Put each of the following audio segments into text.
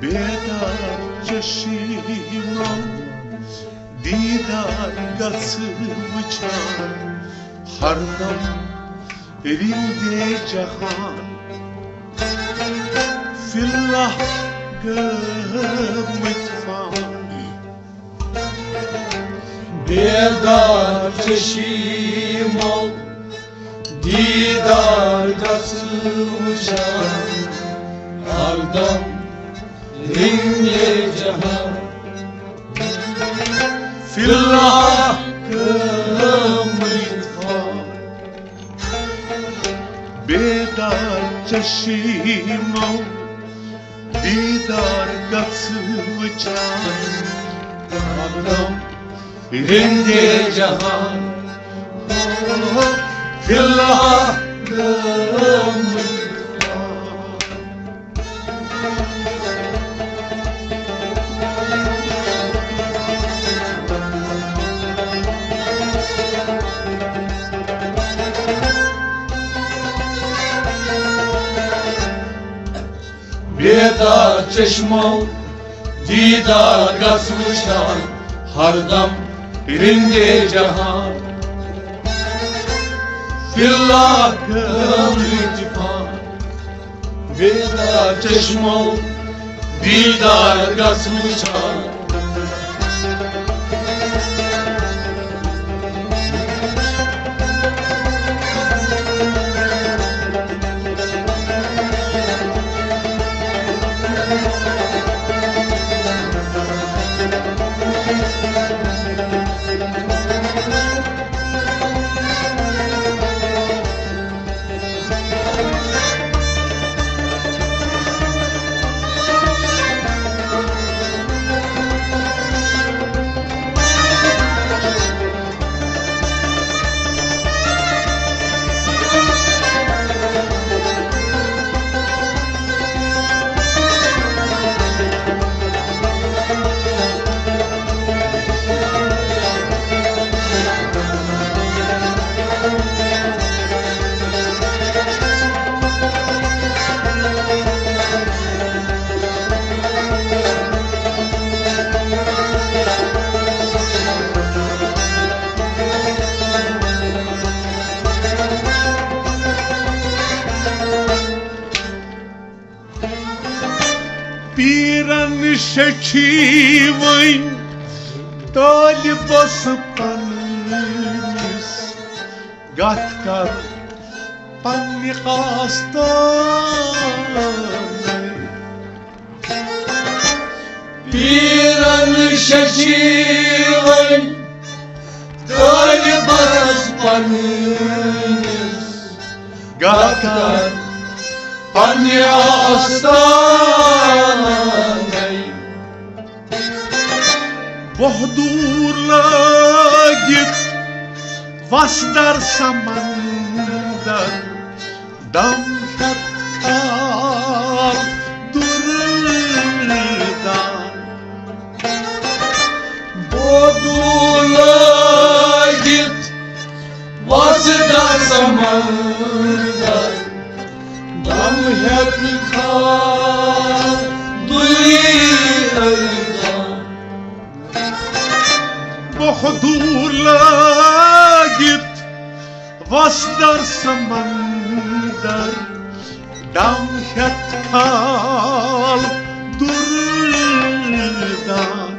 بیدار چشیمم دیدار گسوچان هر دم رند جهان فی الله گمتفان بیدار چشیمم دیدار گسوچان هر دم رند جهان فی الله گمتفان بیدار چشیمم دیدار گسوچان هر دم رند جهان فی الله بیدار چشمم دیدار گسوچان هر دم رند جهان فی الله گمتفان بیدار چشمم دیدار گسوچان پیرن شکیوین دالی بس پنیس گات کر پنی خواستان پیرن شکیوین دالی بس پنیس گات کر پنی آستان بهدور لگید واس در سمندر دم کار دردان بدولگید واسه سمندر دم کار دردان بهدور لگید واس در سمندر دم کار دردان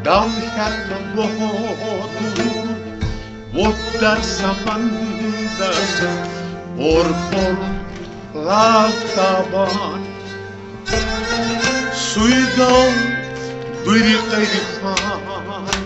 دم بهدور و در سمندر ارخور رفتبان سویگاه دوری قیرخان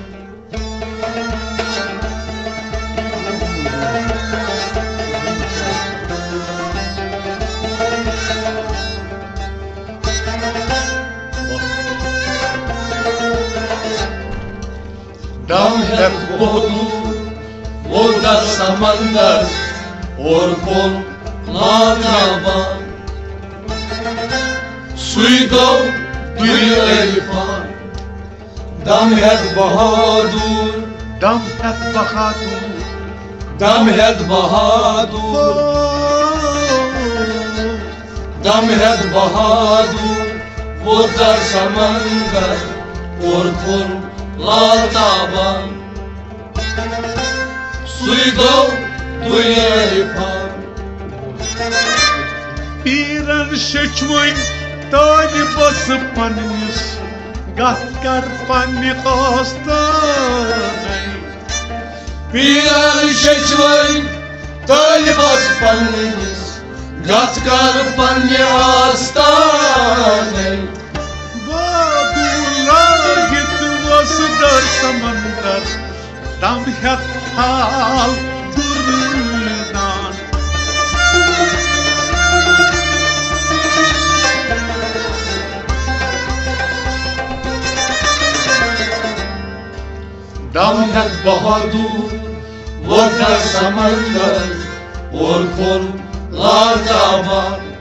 دم بدو و در سمندر اور کن لادابان سویدو دوی الفان دم هد بهادور دم هد بهادور دم هد بهادور دم هد بهادور वो दर समंदर और खुल लाताबान सुइदो दुयेफान पीरन शचवन तानि बस पन्निस गत कर पन्नि आस्तानै पीरन शचवन तानि बस पन्निस गत कर पन्नि आस्तानै दर समंदर दम हेत हाल दुर्दान दम हेत बहादुर वो दर समंदर और खुल लाताबान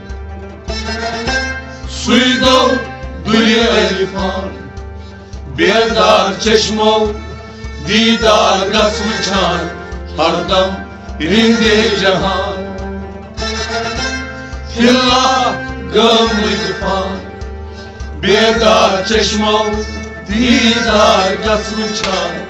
सुइदो दुनिया अलिफान बेदार चश्मो दीदार गस वुछान हरदम रिंदे जहान फिल्ला गम वुजफान बेदार चश्मो दीदार गस वुछान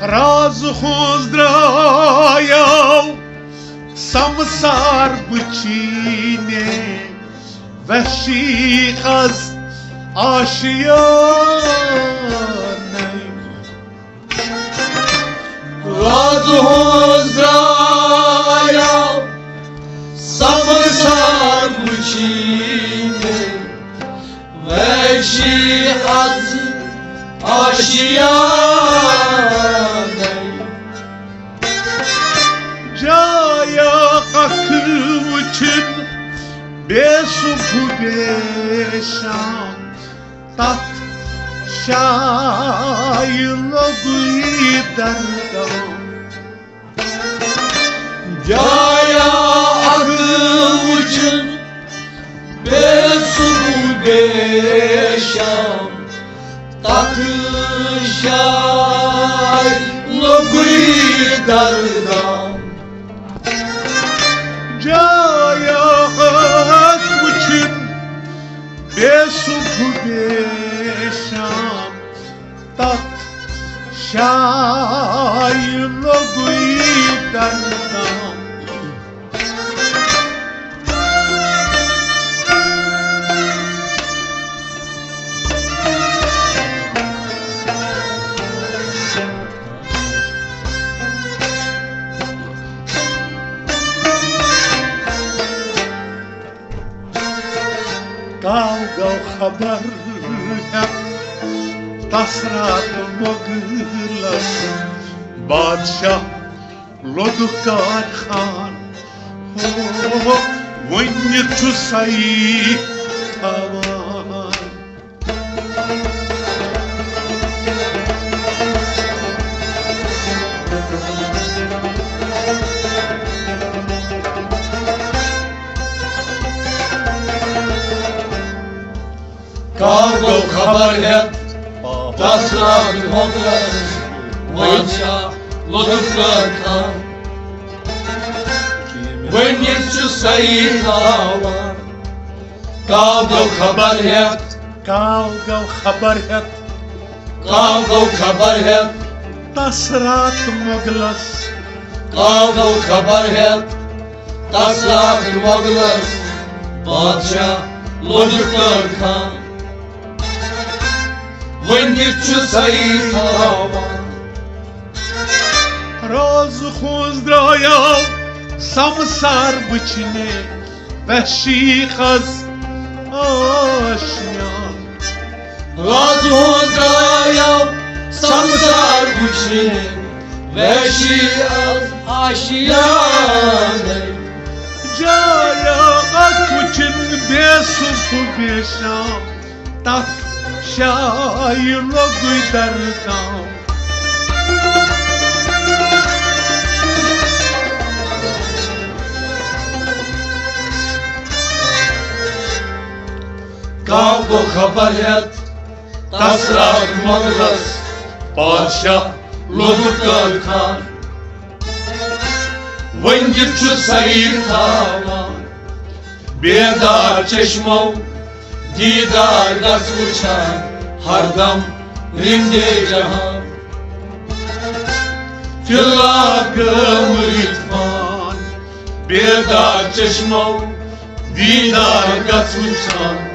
राज खोज द्रायव संसार बचीने वहशी अज आशियाने राज होज़राया संसार बचीने वहशी अज आशियाने जाया कखवचन बेसुभुदेशां तात शायलगुई दरगां जाया अखवचन बेसुभुदेशां तात शायलगुई दरगां जाया कखवचन बेसुभुदेशां तात शायलगुई दरगां Kavga haber hep tasrat moglas Badşah Lodukar Khan Vanya Tusai Tavan خبر het tasrat moglas Vanşa loduklar kan Vanyetçu sayı hava Kavgav خبر het Kavgav khabar het Kavgav خبر het tasrat moglas Kavgav خبر het tasrat moglas Vanşa loduklar kan Vanyetçu sayı hava Roz khuzdrayav samsar bchne Vahshi khaz ashna Raz hodayav samsar bıçı Veşi az aşiyane Jaya akchin besuf besham Tak şair loguy dardam Kavgo خبر het tasrat moglas Padşah loduklar kan Vıngirçü sayı tavan Bedar çeşmov Didar gaz uçan Hardam rinde cahan Filagım ritman Bedar çeşmov Didar gaz uçan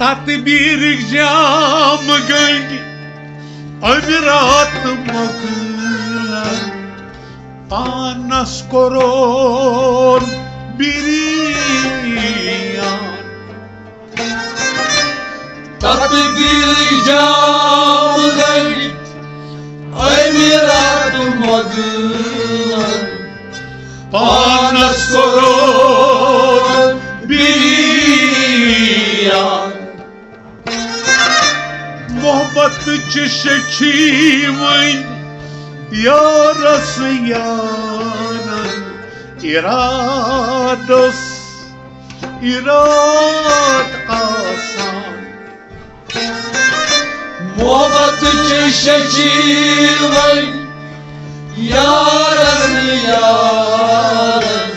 Tat bir jam göngi Amirat maglar Panas koron biriyan Tatlı bir cam gayet Emirat moglar Panas koron biriyan Mohabbat çeşekimin yarası yanan İrados irad asan Muhabbet çeşeci vay Yarın yarın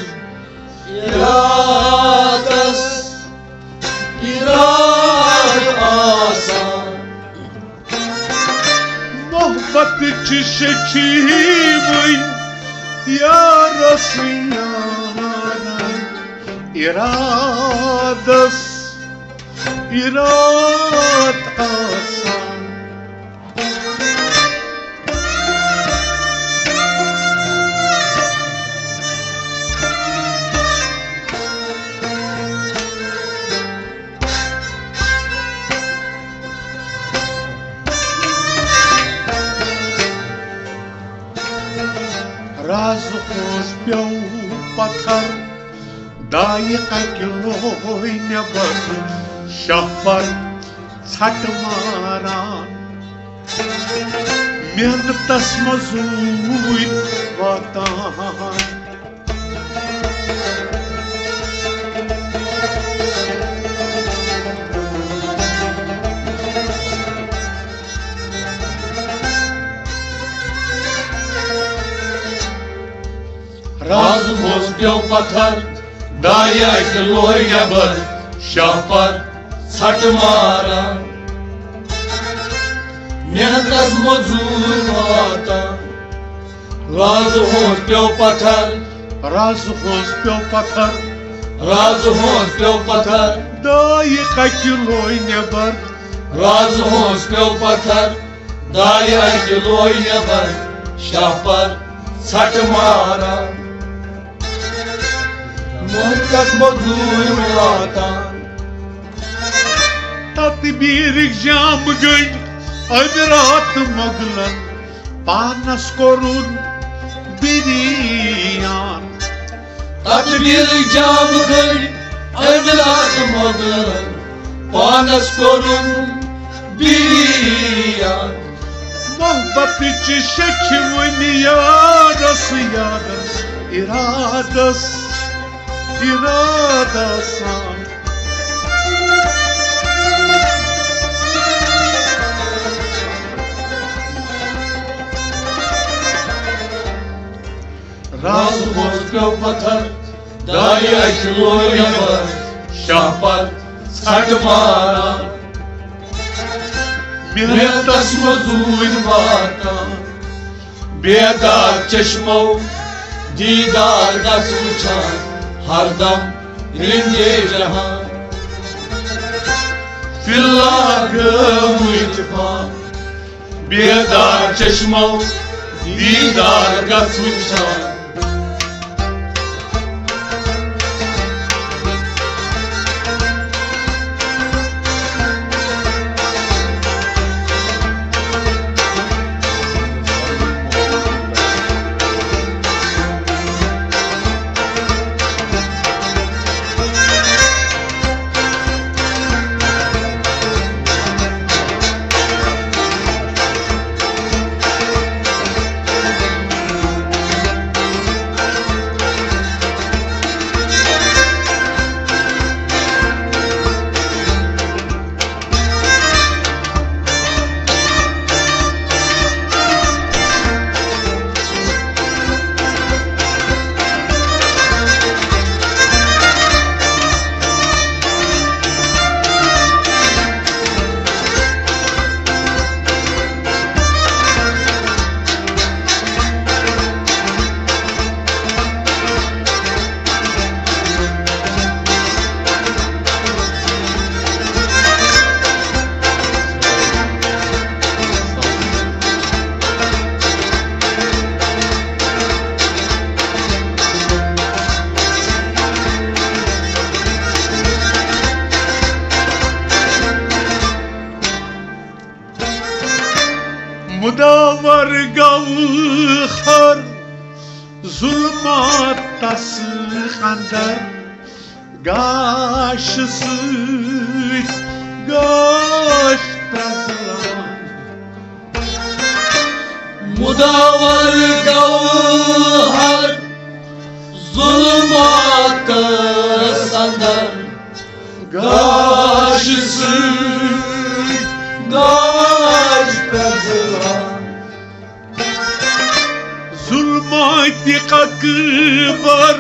İradas İrad asan Mohabbat çeşekimin yarası yanan İrados irad asan Raz khosh pjau pathar Daika kiloi nebar Shahpar chat maran Mehnatas mazui vatan Razos pjau pathar, daya kiloi nebar, shahpar Chhath मारा मेहनत मजूर वाता राज होश प्यो पत्थर राज होश प्यो पत्थर दाई किलोई नेबर राज होश प्यो पत्थर दाई किलोई नेबर शहपर छठ मारा मेहनत मजूर वाता तदबीर जाम गई अदरात मगलन पानस कोरुन बिरियान तदबीर जाम गई अदरात मगलन पानस कोरुन बिरियान मोहब्बत च शखवन यारस इरादस राज होश प्यो पत्थर दाई किलोई नेबर शहपर छठ मारा मेहनत मजूर वाता बेदार चश्मो दीदार गस वुछान हरदम रिंगे जहां फिल्लाग मुइतफान बेदार चश्मो दीदार गस वुछान मुदावर गौहर जुल्मात तस खंदर गाश सूत गाश तसलान मुदावर गौहर जुल्मात संदर गाश सूत गाश तसलान जुल्मात अकबर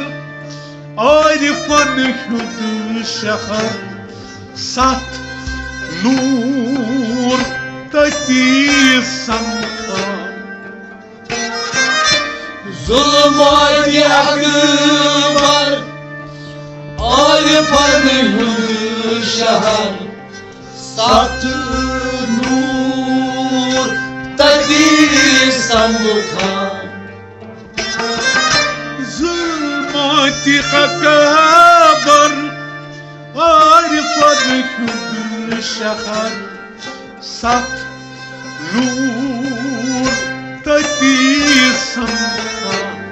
आरिफन शुद शहर सत नूर तती संखान जुल्मात अकबर आरिफन शुद शहर सत नूर तती संखान जुल्मात अकबर आरिफन शुद शहर सत नूर तती संखान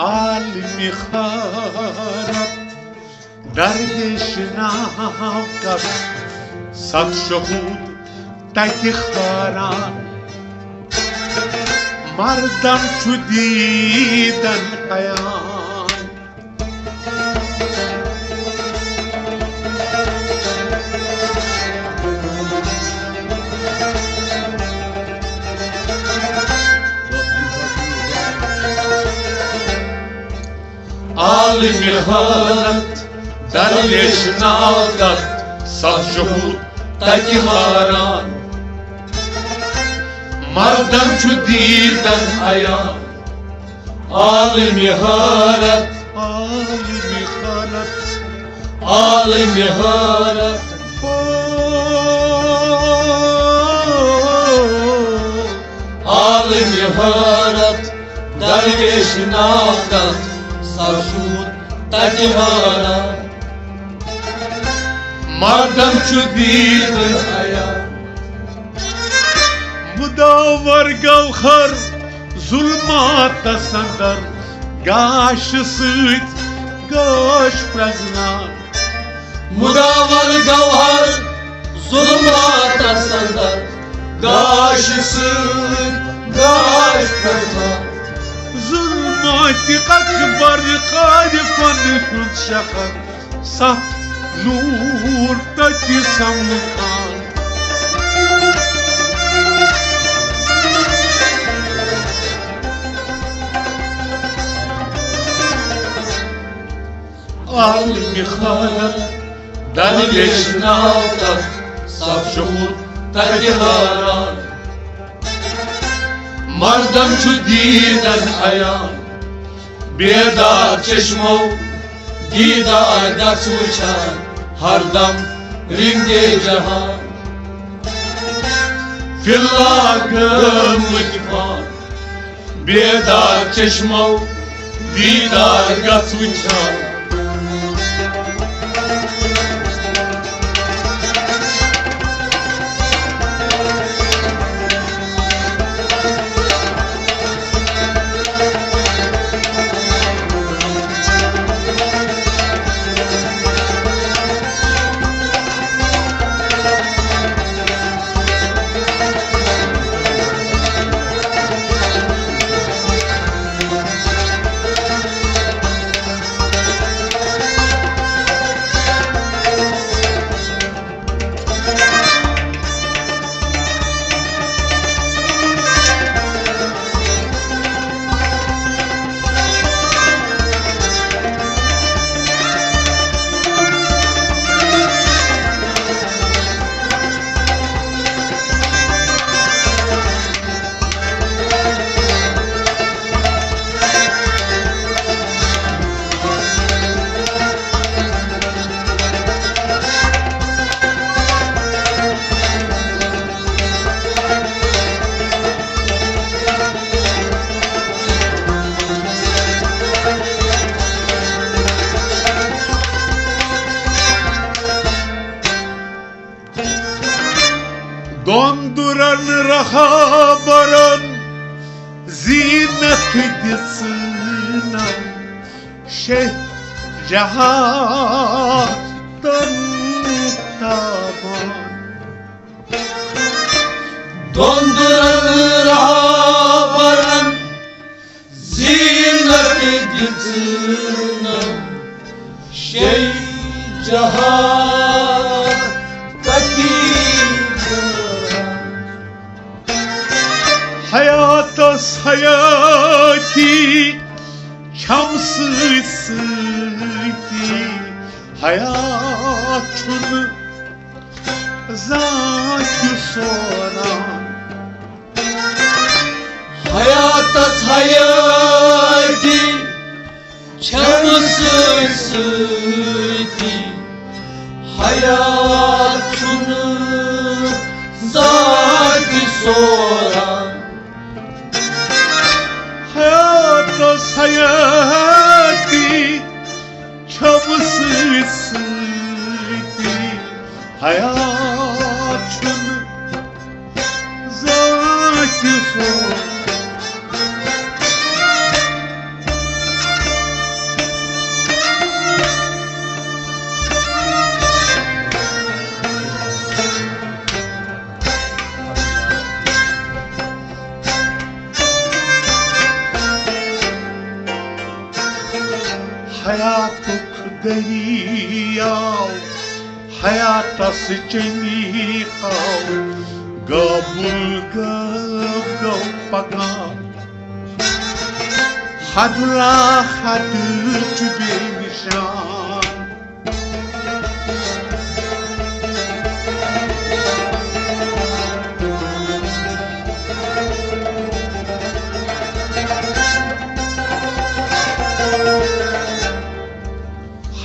आलमी खारत दर्दिश नाम कस सत शहूद तक खारान مردم تو دیدن عیان عالی میخواند درویش نادد صد شهود تکیهاران مردم چو دیدن عیان عالی میخواند عالی میخواند عالی میخواند عالی میخواند درویش نادد صد شهود تکیهاران مردم چو دیدن عیان مداور gavhar zulmata sandar gaşı süt gaş praznan Mudavar gavhar zulmat asandar Gaşısın gaş pezman zulmati akbar kadifan şut şakar saf nur tati samkan Al mikhalat Danileş navdat Saf şuhud tergiharan Mardam çu diden ayan Bedar çeşmov Didar ders uçan Hardam ringe cehan Fillagım mıkfar Bedar çeşmov Didar ders uçan Donduran rahabaran ziynetiydi sınan Şeyh Cahat'tan taban Donduranır habaran Zinnet ediltine Şey cahat Hayatas hayati çamsızsıydı Hayatını zâk-ı soran Hayatas hayati Çamsızsıydı Hayatını zâk-ı soran Hayatas hayati çabısıydı Hayatını zâk-ı soran حياتك دريا حياة سجنيقة قبل بقى حد لا حد بنشان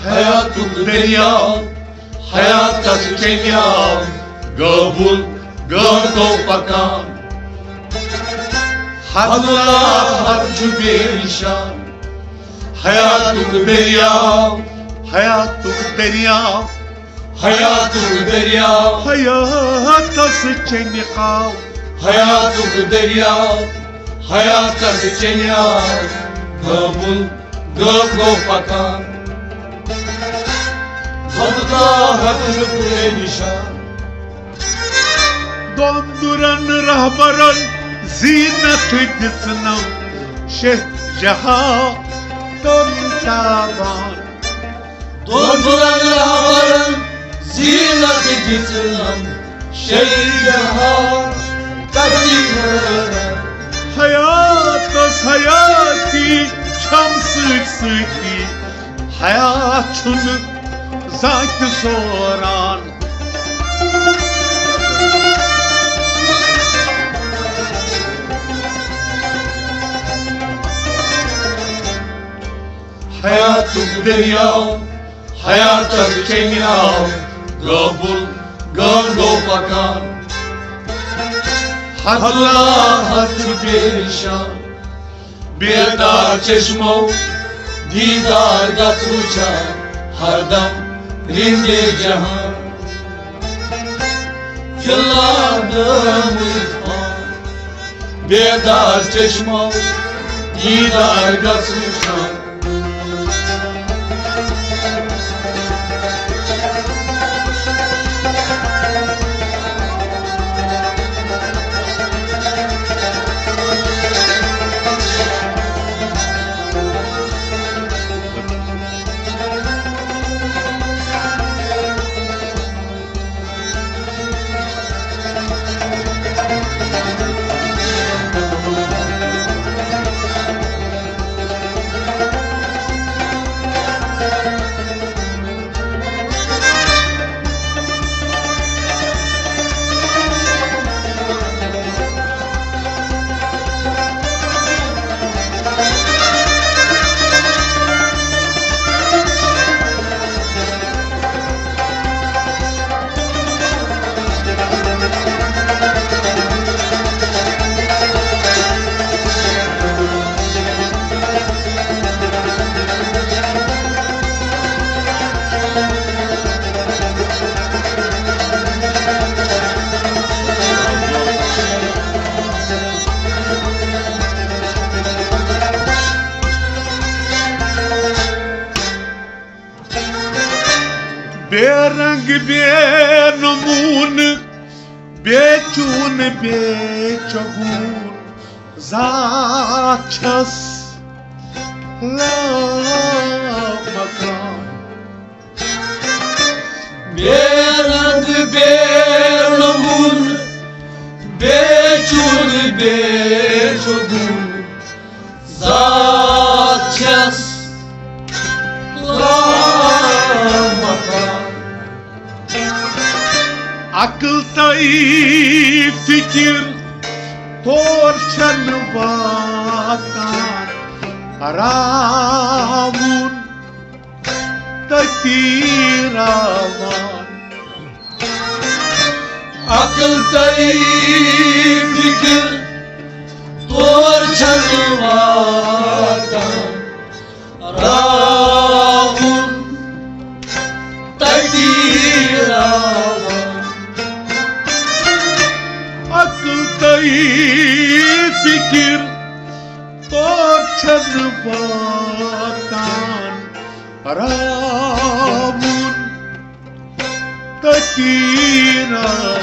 Hayatım derya, hayatta dünya, kabul gördüm bakan. Allah harcı perişan, hayatım derya, حياتك دريا hayatım derya, حياة سجنيقة hayatım derya, hayatta dünya, kabul gördüm bakan. Allah harcı perişan. donduran rahbaran zinet cisna şehcaha don taban Donduran havarın zilati gitmem şeygaha kaçırır. hayatas hayati çam sıkı hayatını zat soran Hayatım derya, hayatta dünya, kabul gördüm bakan. Allah hattı perişan, bir dar çeşmo, didar gatruça, hardam rinde cihan. Yıllardır mutfağım, bir dar çeşmo, didar gatruça. berang benamun becun becagun zaças la makan Berad belamun, becun becogun, zatças lamakan. akıl tay fikir torçan vatan haramun takiraman Akıl tayip fikir, torçan vatan, Ravun takdir avan. akıl tay fikir torçan vatan haramun takiraman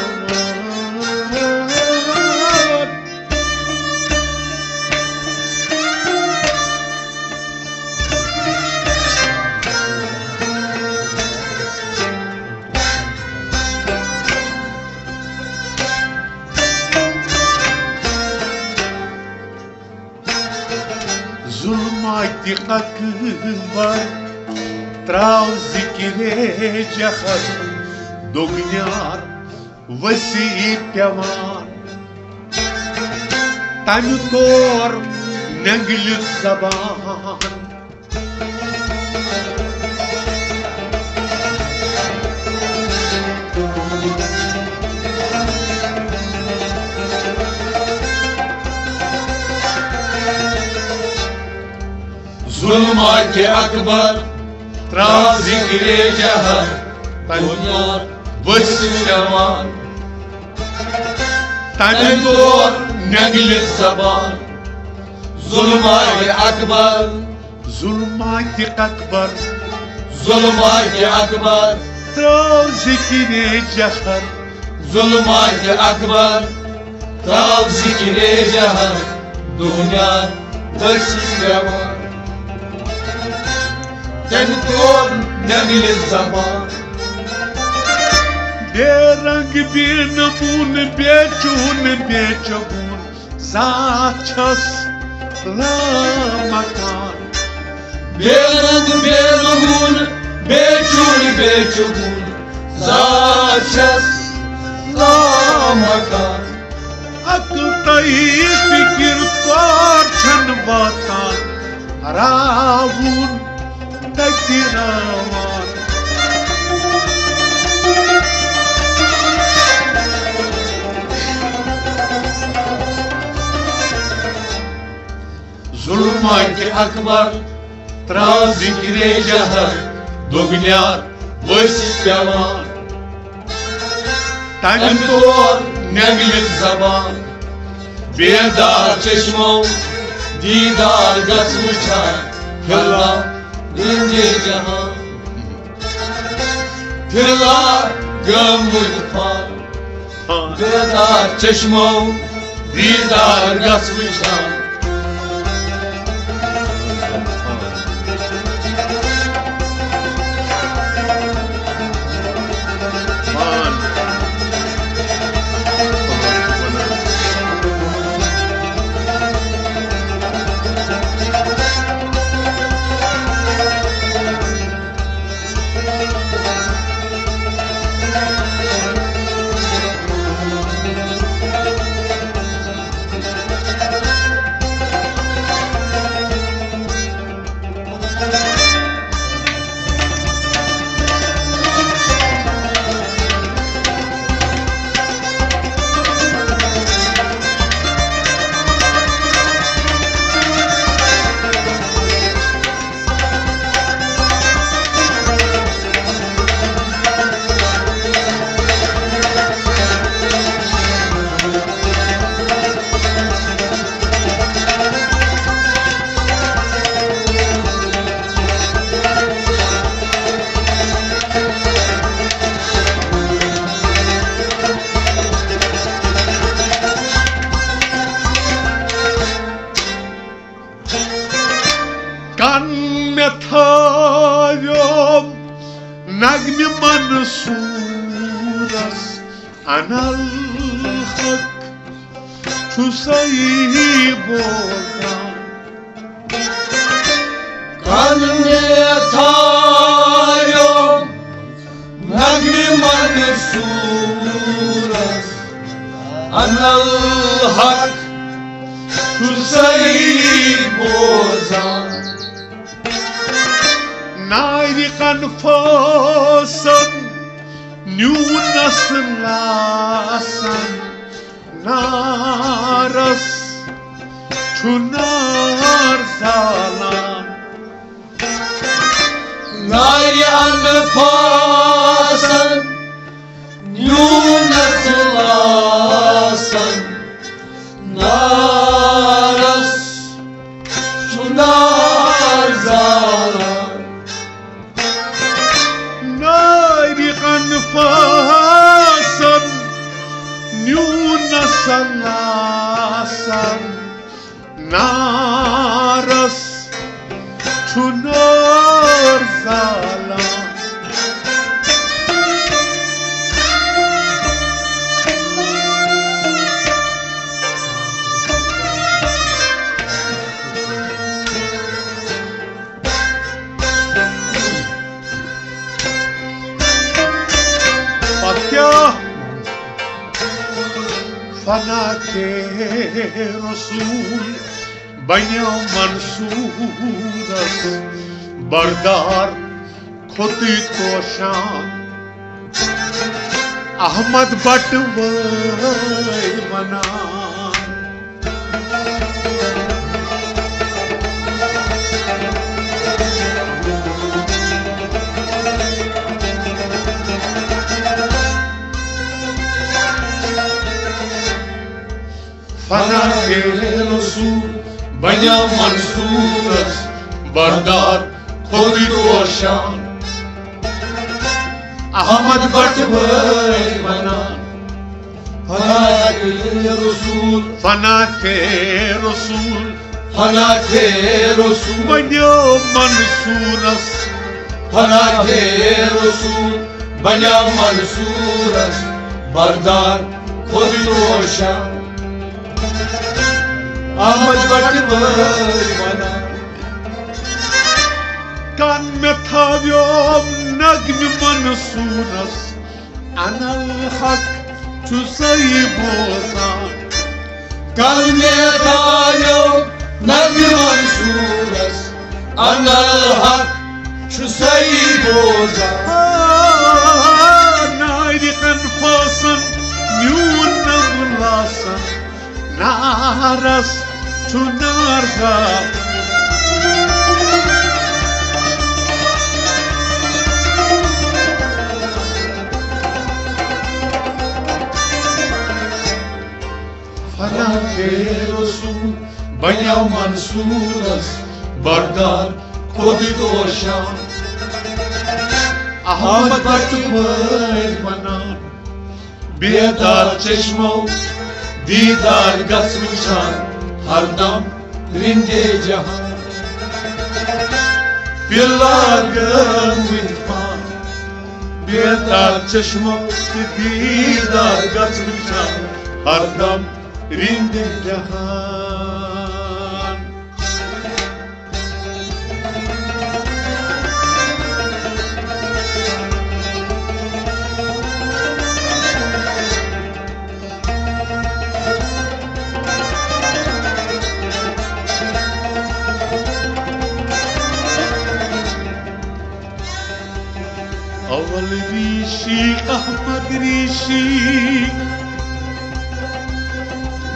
akbar Trau zikire jahar Dognyar vasi pyavan Tami tor nenglit zaban Zulmat-i akbar Trau zikre jahar Dunyar vasi pyavan Tami tor nenglit zaban Zulmat-i akbar Zulmat-i akbar Zulmat-i akbar Trau zikire jahar Zulmat-i akbar Trau zikre jahar Dunyar vasi pyavan Tami tor nenglit zaban Berang birnamun bechun bechagun Zachas lamakan Berang berun bechun bechugun Zachas lamakan Akıl tayı fikir parçan vatan Ravun takdiravan Zulmat-i akbar Trau zikre jahar Dognyar vasi pyavan Tami tor nenglit zaban Bedar çeşmo Didar gaz uçar Kırla ince cahan Kırla gömül par Bedar çeşmo Didar gaz uçar Methavyom Nagmi mansuras Anal hak Çusayı bozan Kanetayom Nagmi mansuras Anal hak Tusayı bozan Nayrikan fasan Nyunasın lasan Naras Çunar zalan Nari anfasan Yunasılasan Naras Çunar zalan Nayrikan fasan Nyunasın lasan Naras Çunar zalan فنا که رسول بین منصور است بردار خودی توشان احمد بٹ وی منان فنا کے رسول بین منصور است بردار خودی توشان احمد بٹ وی منان فنا کے رسول فنا کے رسول فنا کے رسول بنیو منصور است فنا کے رسول بنیا منصور است بردار خود روشن احمد بٹ وی منان کان میں تھاویوم نغم منصور است انا الحق چو سی بوزان قلبي تايو نبي منصور است انا الحق شو سيبوزا نايرق انفاسا نيون نغلاسا نارس چو نارزا فنا کے رسول بنیا منصور است بردار خودی توشان احمد بٹ وی منان بیدار چشمو دیدار گس وچان ہر دم رنجے جہان پیلار گرمید پان بیدار چشمو دیدار گس وچان ہر دم رند جہان اول ریشی احمد ریشی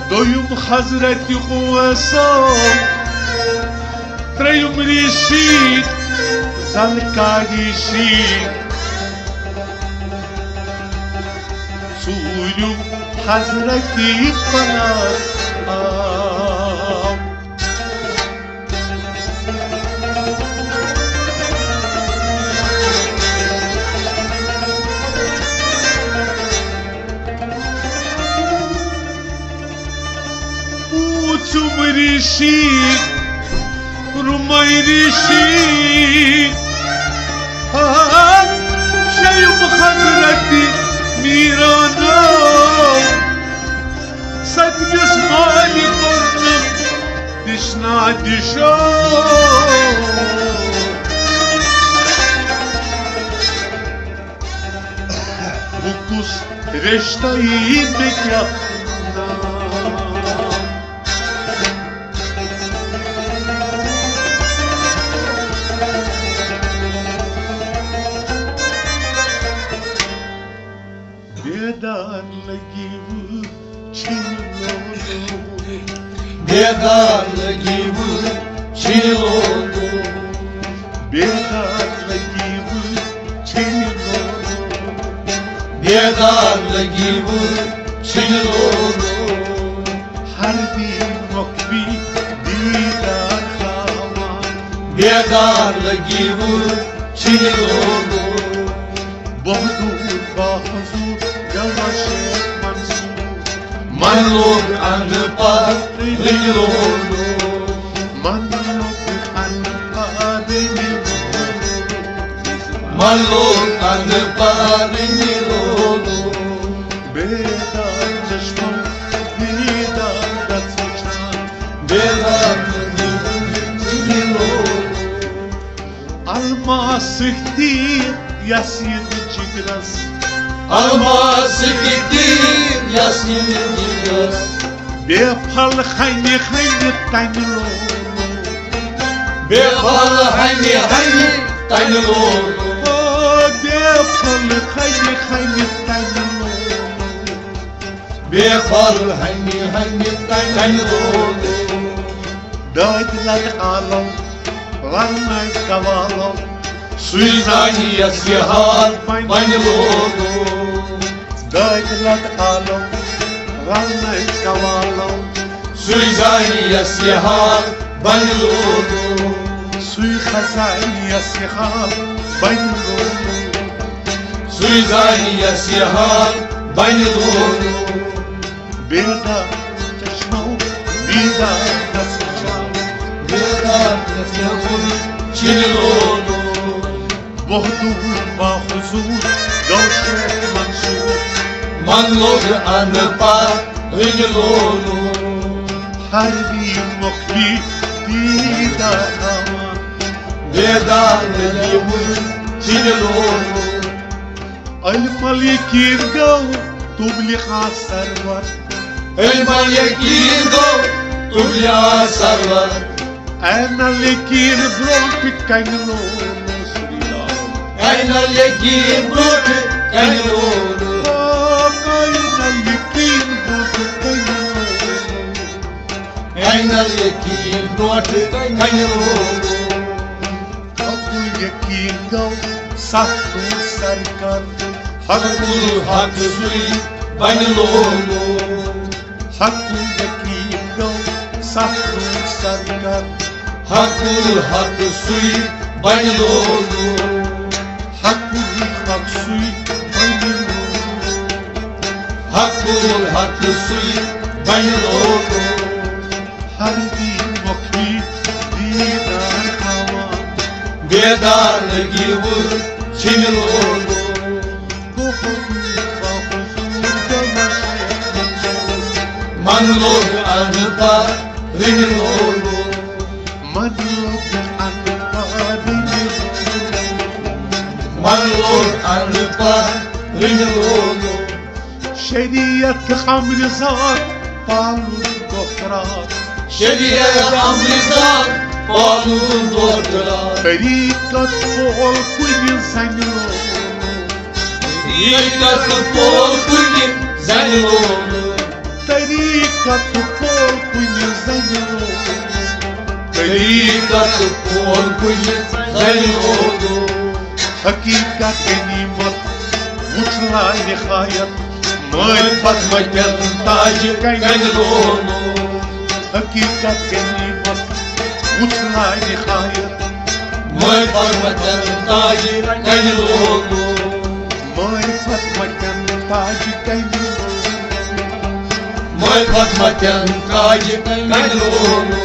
دویم حضرت قواسام تریم ریشی زلکاریشی سویم حضرت فلاسام چوم ریشی رومای ریشی شیوم حضرتی میرانا صد گسمالی کنم دشنا دشا بکس رشتایی بکیا بیدار لگی وہ چھلو بیدار لگی وہ چھلو بیدار لگی وہ چھلو بیدار لگی وہ چھلو ہر دی مقبی دیدار خامان بیدار لگی وہ چھلو بہدور باحضور جوا شیخ منصور من لوگ اند پر لولو من لوگ ان پادنی من لوگ اند پر لولو بیدار چشمو دیدار دستشان بیدار لگی لولو الماس اختیر یسید جگرس almaz gitti Yasin gidiyor. Befal hani hani tanrı Befal hani hani tanrı. Befal hani hani tanrı Befal hani hani tanrı. Dağlar alım Varmay kavalım Suizani yasihar banylolu. Dağlar alım Varmay kavalım Suizani yasihar banylolu. Suy khazani yasihar banylolu Suizani yasihar banylolu. Beda çeşmam Beda nasıcam Bedar yasihar çinilolu. Bohdur mahuzur Gavşet mansur Manlog anpa rinilolu. Harbi mokli Dida aman Bedar yasihar çinilolu. Al-Malikir gav Tubli khasar var Elman yekido tubya sarvar. Ana lekir bronk kaynlo Ayna yekin brut kanilolu. Ana lekir bronk kaynlo Ayna yekin brut kanilolu. Abdul yakin gav Sahtu sarkar Hakul hak suy banilolu. Hakul yakin gav Sahtu sarkar Hakul hak suy banilolu. Hakul hak suy banilo Hakul hak suy banilolu. Harbi mokli Didar aman Bedar givur çinilolu. Manlog anpa rinilolu. Manlog anpa rinilolu. Şeriyet hamrizat Palus doktorat Şeriyet amrizat balun doktorat. Tarikat kol kuyun sanyo Yikat kol kuyun zanilolu. Tarikat kol kuyun sanyo Yikat kol kuyun zanilolu. Hakikat ganimet Uçla nihayet Marifetmaken tacı kanilolu. Hakikat ganimet Uçla nihayet Marifetmaken tacı kanilolu. Marifat makan tacı kaynıyor Marifetmaken tacı kanilolu.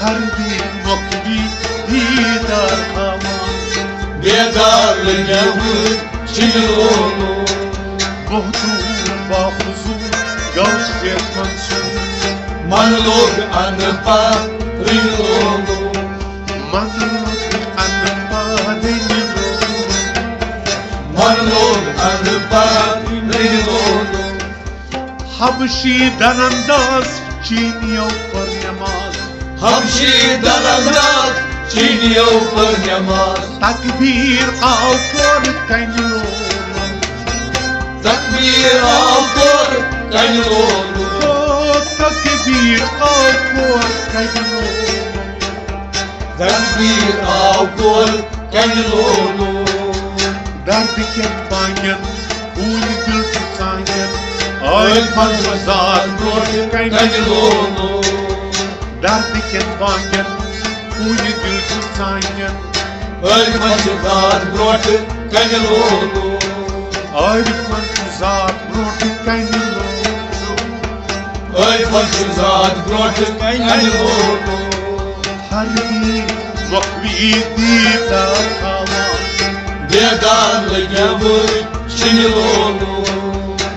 Harbi mokbi didar aman Bedarlı gavur çinilolu. Bohdur bahuzur Gavşet mansur Manlog anpa rinilolu. Manluk anpa denilur Manlog anpa rinilolu. Habşi danandaz Çiniyo par namaz Hamşi dalanlar çiniyo per namaz. Takbir avkor kaynıyor Takbir alkor kanilolu. Takbir avkor kaynıyor Takbir alkor kanilolu. Derdiken banyan Uli gül tutanyan Ay fazla nur kaynıyor Kanilolu. Derdiken banyan Uli gül tutanyan Ölmacılar brot kanilolu. Ay fazla nur kaynıyor Ölmacılar brot kanilolu. Harbi mokvi didar aman Bedarlı gavur çinilolu.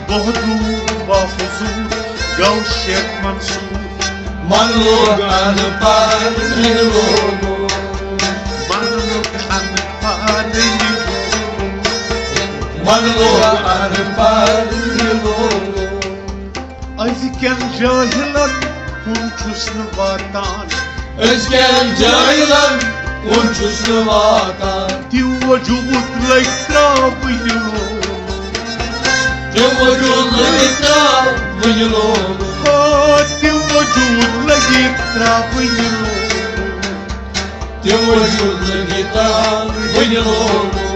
Bohdur bahuzur Gavşet mansur Manlog anpa rinilolu. Manluk anpa denilur मन लोग अनपढ़ लोग Azken jahilan Kunçusnu vatan Özgen caylan Unçuslu vatan Ti vücut lektrabı yılo Cumhurlu ikrabı yolu Ti vücut lektrabı yılo Cumhurlu ikrabı yolu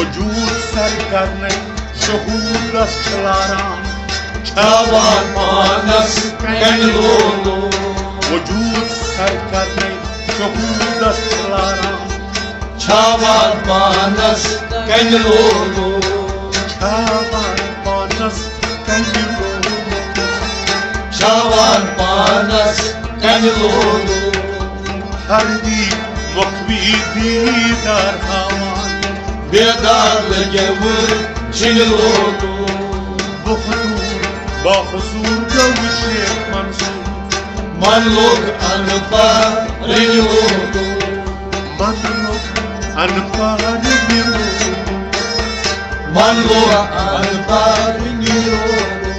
Vücut serkarne Şehud rastlaran Çavan manas Kenilolu Vücut serkarne Şehud rastlaran Çavan manas Kenilolu Çavan panas Kenilolu Çavan manas Kenilolu Hardi Mokvi didar havan Bedarlı gavur Çinilolu Bahzur gavşe mansur Manluk anıpa Renilolu Manluk anpar miru Manluk anıpa Renilolu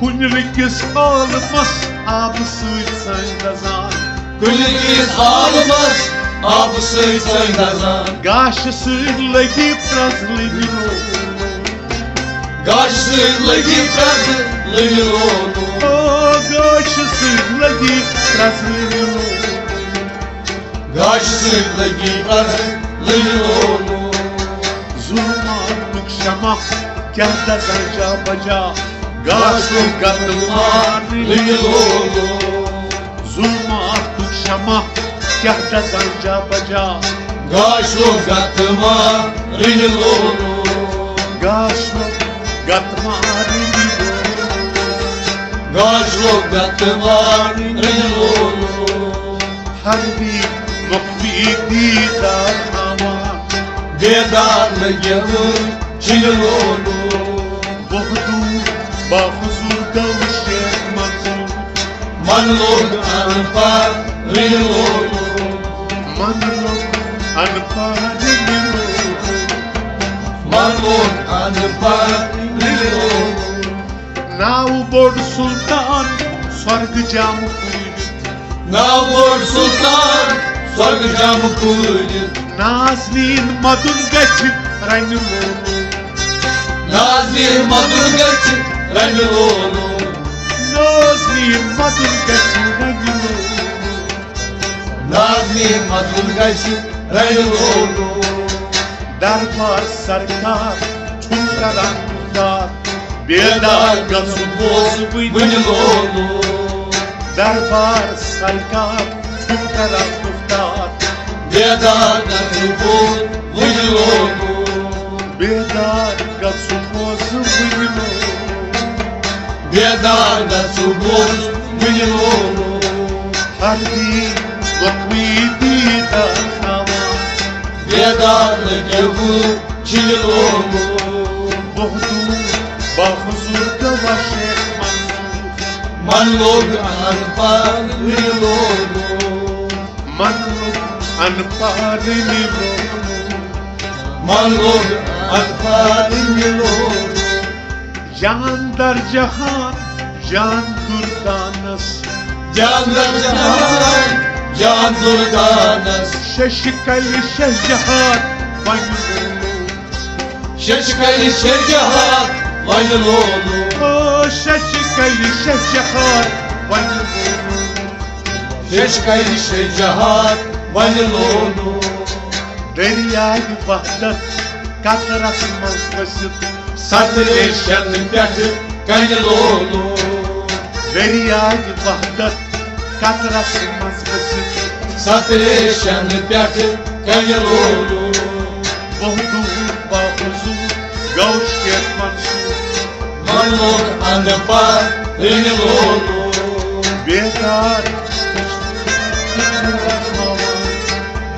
Kunlikis almaz absıy sangazan Gülükiz ağlamaz Abısı söylezan Gaşısıyla giprazlı miru Gaşsızlı gitrazı Renilolu Gaşısıyla giprazlı miru Gaşsızlı gitrazı Renilolu Zulman nukşama Kâhda zanca baca Gaşsız Gaşlık Renilolu Zulma nukşama Kâhda zanca baca Gaşlık gatıma Renilolu Gaşlık gatmari miru Gaşlık gatıma Renilolu Harbi mokvi didar havan Bedarlı gavur Çinilolu Bohdur bahzur gavşe mansur Manluk anıpa Renilolu Manluk anpar miru Manluk anıpa Renilolu Nav bor sultan Swarg jam kuylu Navur sultan Sorgu camı kuydu Nazlin madur geçip Renilolu Nazir madur geçip Renilolu Nazlin madur geçip Renilolu Nazir madur geçip Renilolu Darbar sarkar Çunkaran muhtar Bedar Bedar gazı gazı boz Renilolu Darbar sarkar Çunkaran muhtar Bedar gazı boz Renilolu Bedar gazı bozu Renilolu Bedar gazı boz Renilolu Harbi vakvi didar havan Bedarlı gavur Çinilolu Bohdur bahzur gavşe mansur Manluk anıpa Renilolu Manluk anpar miru Manluk anıpa Renilolu Can dar jahan Can durdanas Candan canan Can durdanas Şeşikal şehjahat Vayılolu Şeşkali şercahat Vaynilolu Şeşikal şehjahat Vayılolu Şeşkali şercahat Vaynilolu Deryay vahdat Katrasmaz basit Satır eşyanın pятı Kanilolu Deryay vahdat Katrasmaz basit Satır eşyanın pятı Kanilolu Bohdur bahzur Gavşe mansur Manluk anıpa Renilolu Bedar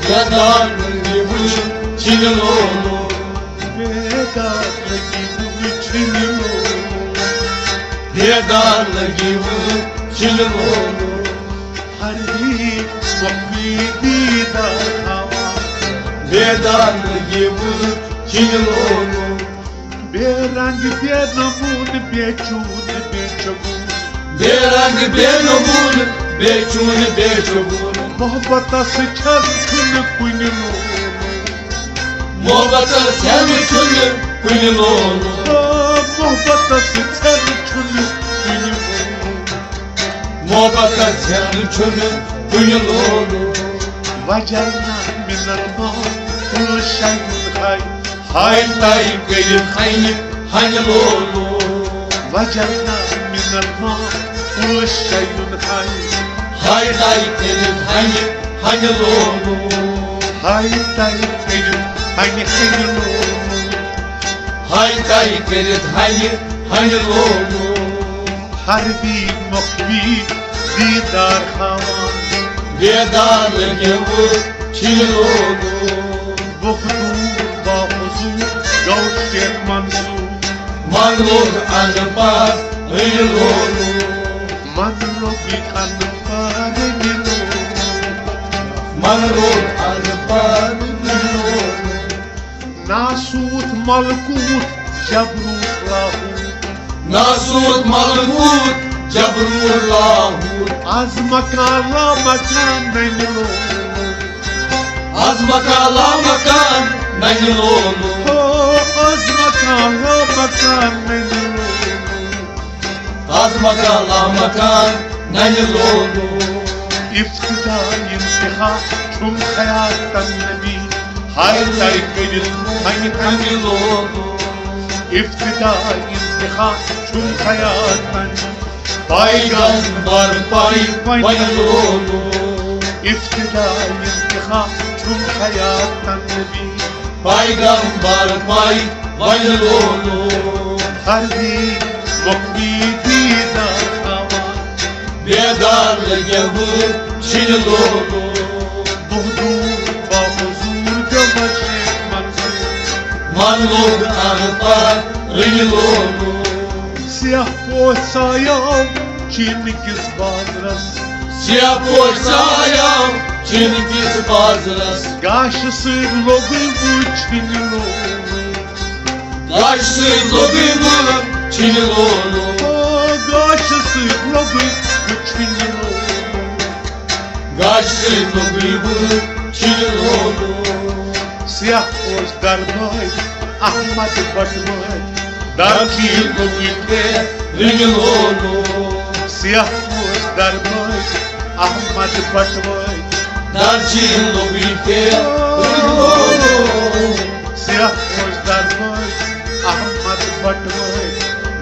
Bedarlı gavur Çinilolu Bedar gibi çinilo Bedarlı gavur Çinilolu Harbi vakvi didar havan Bedarlı gavur Çinilolu Berang benamun bechun bechagun Berang benamun bechun bechagun Mohabbata sıçan kını kuyunu Mohabbata sen kını kuyunu Mohabbata sıçan kını kuyunu Mohabbata sen kını kuyunu Vajayna minalma Ulşayun hay Hay tay kayıp hayni lolo Vajayna minalma Ulşayun hay Hay tay kayıp hayni lolo Hay tay kayıp hayni lolo Hay tay kayıp hayni lolo Harbi mokbi didar havan Bedarlı gavur çil lolo Buhdu bahuzu gavşet mansu Manlur anbar lolo Manro bi anpare nilo Manlur anbar lolo Nasut malkut jabrut lahut Nasut malkut cabrur lahut Az makala makan nilo Az makala makan nani lolo Az makala makan nilo Az makala makan nani lolo İftida intiha çum hayattan nebi Hay tay kayıp hayni nani lolo İftida intiha çum hayattan Paygamber pay lolo İftida intiha çum hayattan nebi Paygamber pay lolo Harbi mokbi didar havan Bedarlı gavur çil lolo Buhdu bahuzur gamaşet manzur Manlur anbar lolo Siyah poğsayam Çingiz badras Siyah poşayam Çingiz bazras Gaşı logu bu çinilo Kaçtı lobimur çil lolo Gaşı logu bu çinilo Kaçtı lobimur çil lolo Siyah poğs darbay Ahmet batmay Darçil lobimde lolo Siyah poğs darbay Ahmet batmay Darçil lobimde lolo Siyah poğs darbay Ahmet batmay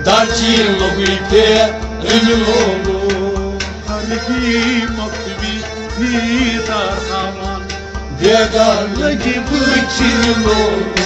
Darçil lobimde lolo Harbi mokbi didar havan Bedarlı gavur çil lolo